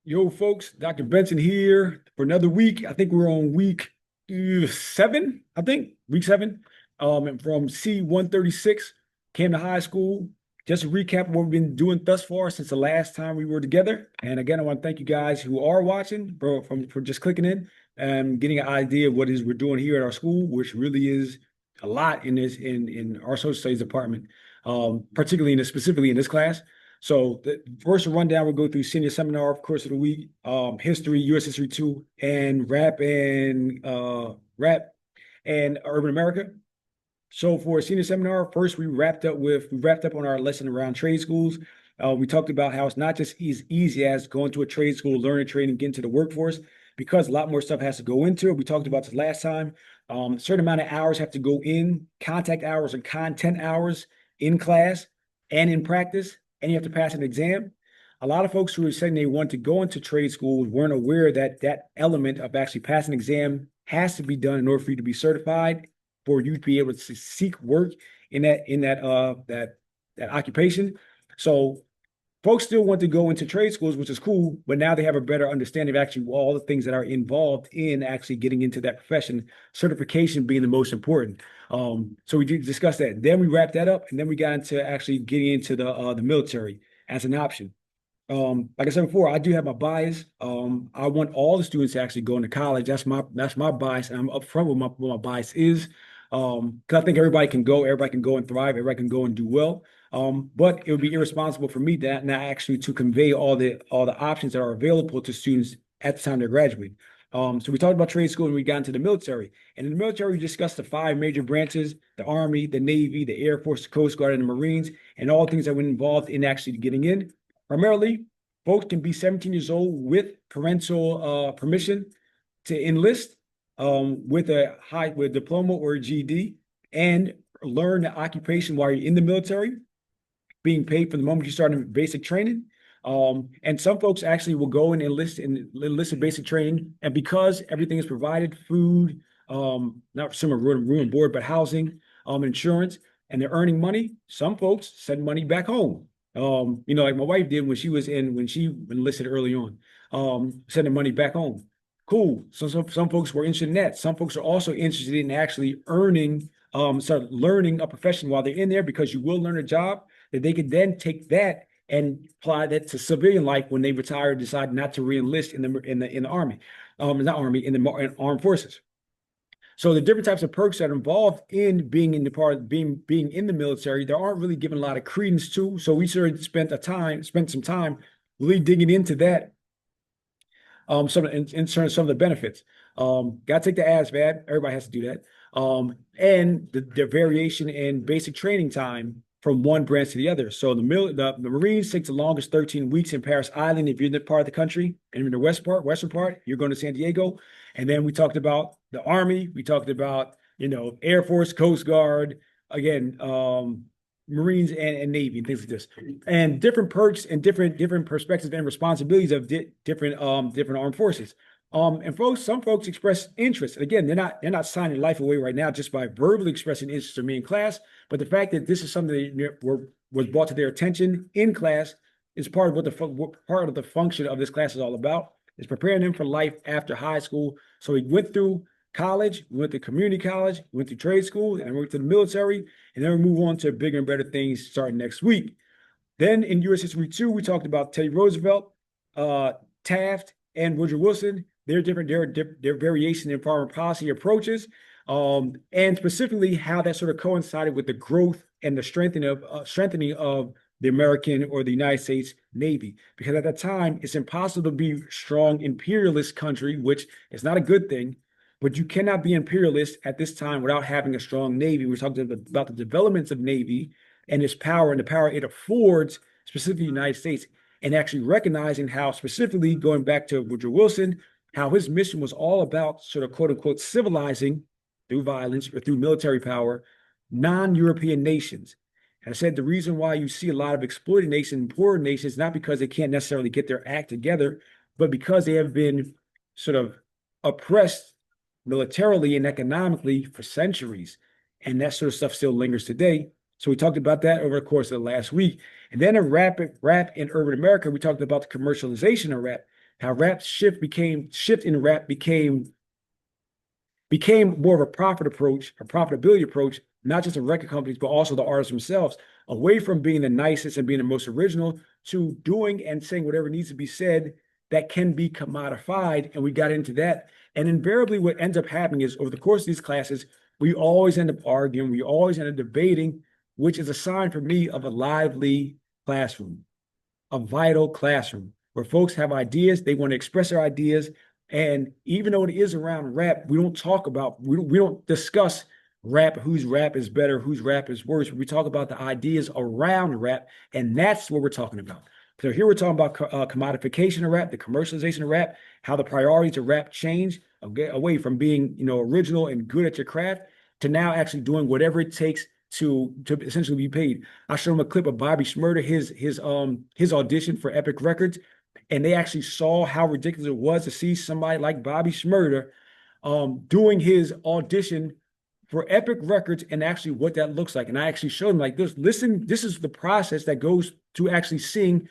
Yo, folks, Dr. Benson here for another week. I think we're on week seven, I think, week seven. And from C-136, Camden High School. Just to recap what we've been doing thus far since the last time we were together. And again, I want to thank you guys who are watching for just clicking in and getting an idea of what it is we're doing here at our school, which really is a lot in our social studies department, particularly specifically in this class. So the first rundown, we'll go through senior seminar, of course, of the week, history, U.S. History 2, and rap and urban America. So for senior seminar, first we wrapped up on our lesson around trade schools. We talked about how it's not just as easy as going to a trade school, learn a trade, and get into the workforce, because a lot more stuff has to go into it. We talked about this last time. A certain amount of hours have to go in, contact hours and content hours in class and in practice, and you have to pass an exam. A lot of folks who were saying they want to go into trade schools weren't aware that that element of actually passing an exam has to be done in order for you to be certified, for you to be able to seek work in that occupation. So folks still want to go into trade schools, which is cool, but now they have a better understanding of actually all the things that are involved in actually getting into that profession, certification being the most important. So we did discuss that. Then we wrapped that up, and then we got into actually getting into the military as an option. Like I said before, I do have my bias. I want all the students to actually go into college. That's my bias, and I'm upfront with what my bias is. Because I think everybody can go and thrive, everybody can go and do well. But it would be irresponsible for me that not actually to convey all the options that are available to students at the time they're graduating. So we talked about trade school and we got into the military. And in the military, we discussed the five major branches: the Army, the Navy, the Air Force, the Coast Guard, and the Marines, and all things that were involved in actually getting in. Primarily, folks can be 17 years old with parental permission to enlist, with with diploma or a GED, and learn the occupation while you're in the military, being paid from the moment you start in basic training. And some folks actually will go and enlist in basic training, and because everything is provided, food, not some are room and board, but housing, insurance, and they're earning money, some folks send money back home. Like my wife did when she enlisted early on, sending money back home. Cool. So some folks were interested in that. Some folks are also interested in actually start learning a profession while they're in there, because you will learn a job that they could then take that and apply that to civilian life when they retire, decide not to reenlist in the army, not army, in armed forces. So the different types of perks that are involved in being in the part of being in the military, there aren't really given a lot of credence to. So we sort of spent some time really digging into that. Some of the benefits. Got to take the ASVAB. Everybody has to do that. And the variation in basic training time from one branch to the other. So the Marines takes the longest 13 weeks in Paris Island if you're in that part of the country, and in the western part, you're going to San Diego. And then we talked about the Army. We talked about Air Force, Coast Guard, again, Marines and Navy and things like this, and different perks and different perspectives and responsibilities of different armed forces. And some folks express interest. And again, they're not signing life away right now just by verbally expressing interest in me in class, but the fact that this is something that was brought to their attention in class is part of part of the function of this class is all about. Is preparing them for life after high school. So we went through college, we went to community college, we went to trade school, and we went to the military, and then we move on to bigger and better things starting next week. Then in U.S. History 2, we talked about Teddy Roosevelt, Taft, and Woodrow Wilson. Their variation in foreign policy approaches, and specifically how that sort of coincided with the growth and the strengthening of the American or the United States Navy. Because at that time, it's impossible to be a strong imperialist country, which is not a good thing. But you cannot be imperialist at this time without having a strong Navy. We're talking about the developments of Navy and its power and the power it affords, specifically the United States, and actually recognizing how, specifically going back to Woodrow Wilson, how his mission was all about sort of quote unquote civilizing through violence or through military power non-European nations. And I said the reason why you see a lot of exploited nations, poor nations, not because they can't necessarily get their act together, but because they have been sort of oppressed militarily and economically for centuries. And that sort of stuff still lingers today. So we talked about that over the course of the last week. And then in rap in urban America, we talked about the commercialization of rap. how rap shift in rap became more of a profit approach, a profitability approach, not just the record companies, but also the artists themselves, away from being the nicest and being the most original to doing and saying whatever needs to be said that can be commodified. And we got into that. And invariably, what ends up happening is over the course of these classes, we always end up arguing, we always end up debating, which is a sign for me of a lively classroom, a vital classroom where folks have ideas, they want to express their ideas. And even though it is around rap, we don't discuss rap, whose rap is better, whose rap is worse. We talk about the ideas around rap, and that's what we're talking about. So here we're talking about commodification of rap, the commercialization of rap, how the priorities of rap change away from being, original and good at your craft to now actually doing whatever it takes to essentially be paid. I showed him a clip of Bobby Shmurda, his audition for Epic Records, and they actually saw how ridiculous it was to see somebody like Bobby Shmurda doing his audition for Epic Records and actually what that looks like. And I actually showed him like this. Listen, this is the process that goes to actually seeing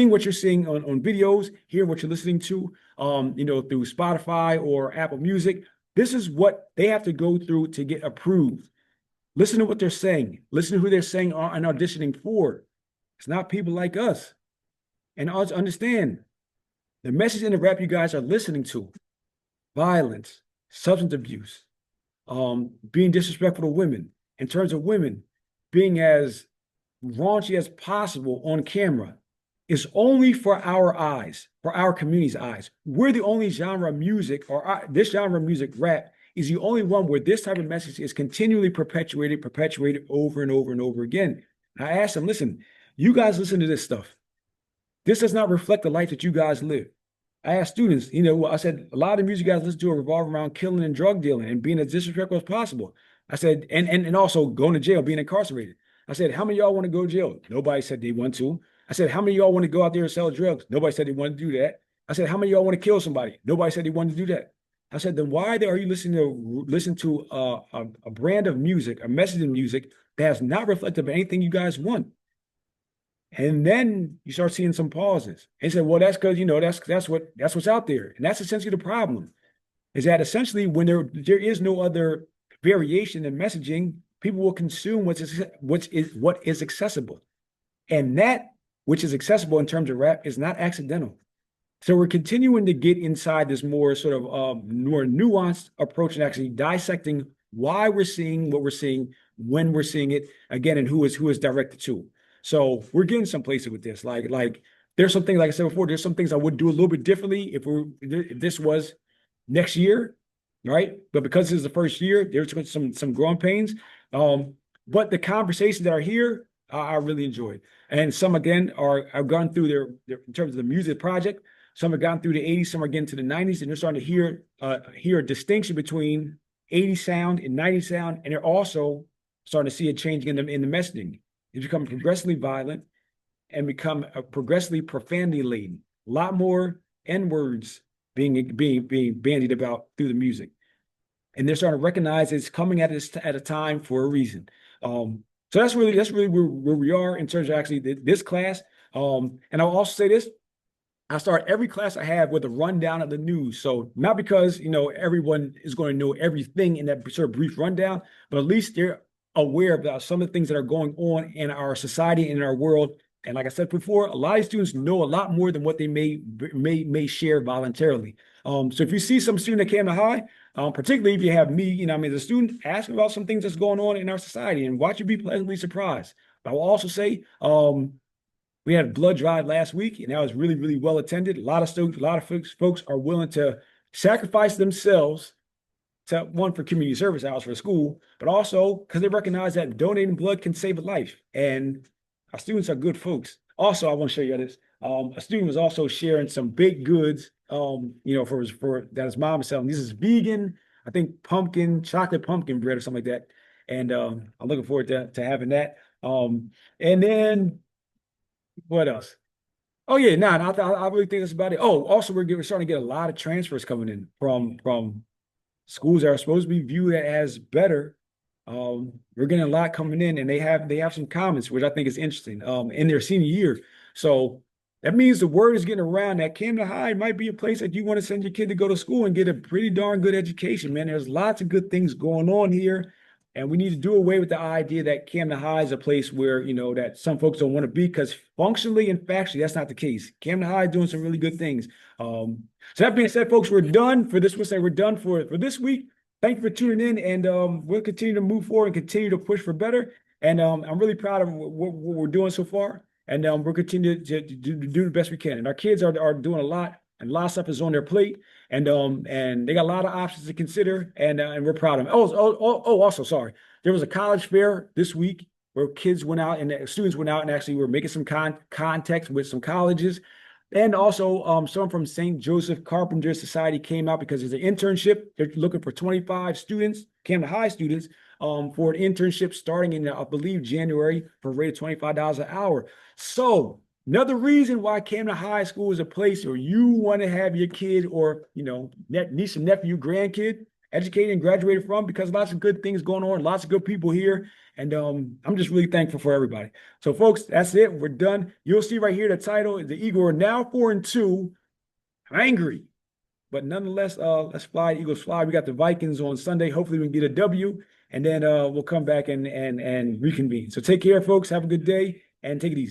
what you're seeing on videos, hearing what you're listening to, through Spotify or Apple Music. This is what they have to go through to get approved. Listen to what they're saying. Listen to who they're saying and auditioning for. It's not people like us. And also understand the message in the rap you guys are listening to: violence, substance abuse, being disrespectful to women. In terms of women, being as raunchy as possible on camera is only for our eyes, for our community's eyes. We're the only genre of music, or this genre of music, rap, is the only one where this type of message is continually perpetuated over and over and over again. And I asked them, listen, you guys listen to this stuff. This does not reflect the life that you guys live. I asked students, I said, a lot of the music you guys listen to revolve around killing and drug dealing and being as disrespectful as possible. I said, and also going to jail, being incarcerated. I said, how many of y'all want to go to jail? Nobody said they want to. I said, how many of y'all want to go out there and sell drugs? Nobody said they want to do that. I said, how many of y'all want to kill somebody? Nobody said they wanted to do that. I said, then why are you listening to a brand of music, a message in music that is not reflective of anything you guys want? And then you start seeing some pauses. And said, well, that's because, that's what's out there. And that's essentially the problem, is that essentially when there is no other variation in messaging, people will consume what is accessible. And that which is accessible in terms of rap is not accidental. So we're continuing to get inside this more sort of more nuanced approach and actually dissecting why we're seeing what we're seeing, when we're seeing it, again, and who is directed to. So we're getting some places with this. Like there's some things, like I said before, there's some things I would do a little bit differently if this was next year, right? But because this is the first year, there's some growing pains. But the conversations that are here, I really enjoyed. And some again are gone through their in terms of the music project. Some have gone through the 80s, some are getting to the 90s, and they're starting to hear a distinction between 80s sound and 90s sound, and they're also starting to see a change in the messaging. It's become progressively violent and become progressively profanity laden. A lot more N-words being bandied about through the music, and they're starting to recognize it's coming at a time for a reason. So that's really where we are in terms of actually this class. And I'll also say this: I start every class I have with a rundown of the news. So not because everyone is going to know everything in that sort of brief rundown, but at least they're aware about some of the things that are going on in our society and in our world. And like I said before, a lot of students know a lot more than what they may share voluntarily. So if you see some student that came to high, particularly if you have me, as a student, ask about some things that's going on in our society and watch you be pleasantly surprised. But I will also say, we had a blood drive last week, and that was really, really well attended. A lot of folks are willing to sacrifice themselves to, one, for community service hours for school, but also because they recognize that donating blood can save a life. And our students are good folks. Also, I want to show you this. A student was also sharing some baked goods, for that his mom is selling. This is vegan, I think chocolate pumpkin bread or something like that. And I'm looking forward to having that. And then what else? Oh yeah, I really think that's about it. Oh, also we're starting to get a lot of transfers coming in from schools that are supposed to be viewed as better. We're getting a lot coming in, and they have some comments, which I think is interesting, in their senior year. So That means the word is getting around that Camden High might be a place that you want to send your kid to go to school and get a pretty darn good education, man. There's lots of good things going on here. And we need to do away with the idea that Camden High is a place where, that some folks don't want to be, because functionally and factually, that's not the case. Camden High is doing some really good things. So that being said, folks, we're done for this. We'll say we're done for this week. Thank you for tuning in, and we'll continue to move forward and continue to push for better. And I'm really proud of what we're doing so far. And we'll continue to do the best we can. And our kids are doing a lot, and a lot of stuff is on their plate. And they got a lot of options to consider, and we're proud of them. Also, sorry, there was a college fair this week where kids went out and students went out and actually were making some contacts with some colleges. And also, someone from St. Joseph Carpenter Society came out because there's an internship. They're looking for 25 students, Camden High students, for an internship starting in, I believe, January, for a rate of $25 an hour. So another reason why Camden High School is a place where you want to have your kid or, niece and nephew, grandkid educated and graduated from, because lots of good things going on, lots of good people here. And I'm just really thankful for everybody. So, folks, that's it. We're done. You'll see right here the title is The Eagle are now 4-2, angry. But nonetheless, let's fly. Eagles fly. We got the Vikings on Sunday. Hopefully we can get a W. And then we'll come back and reconvene. So take care, folks. Have a good day and take it easy.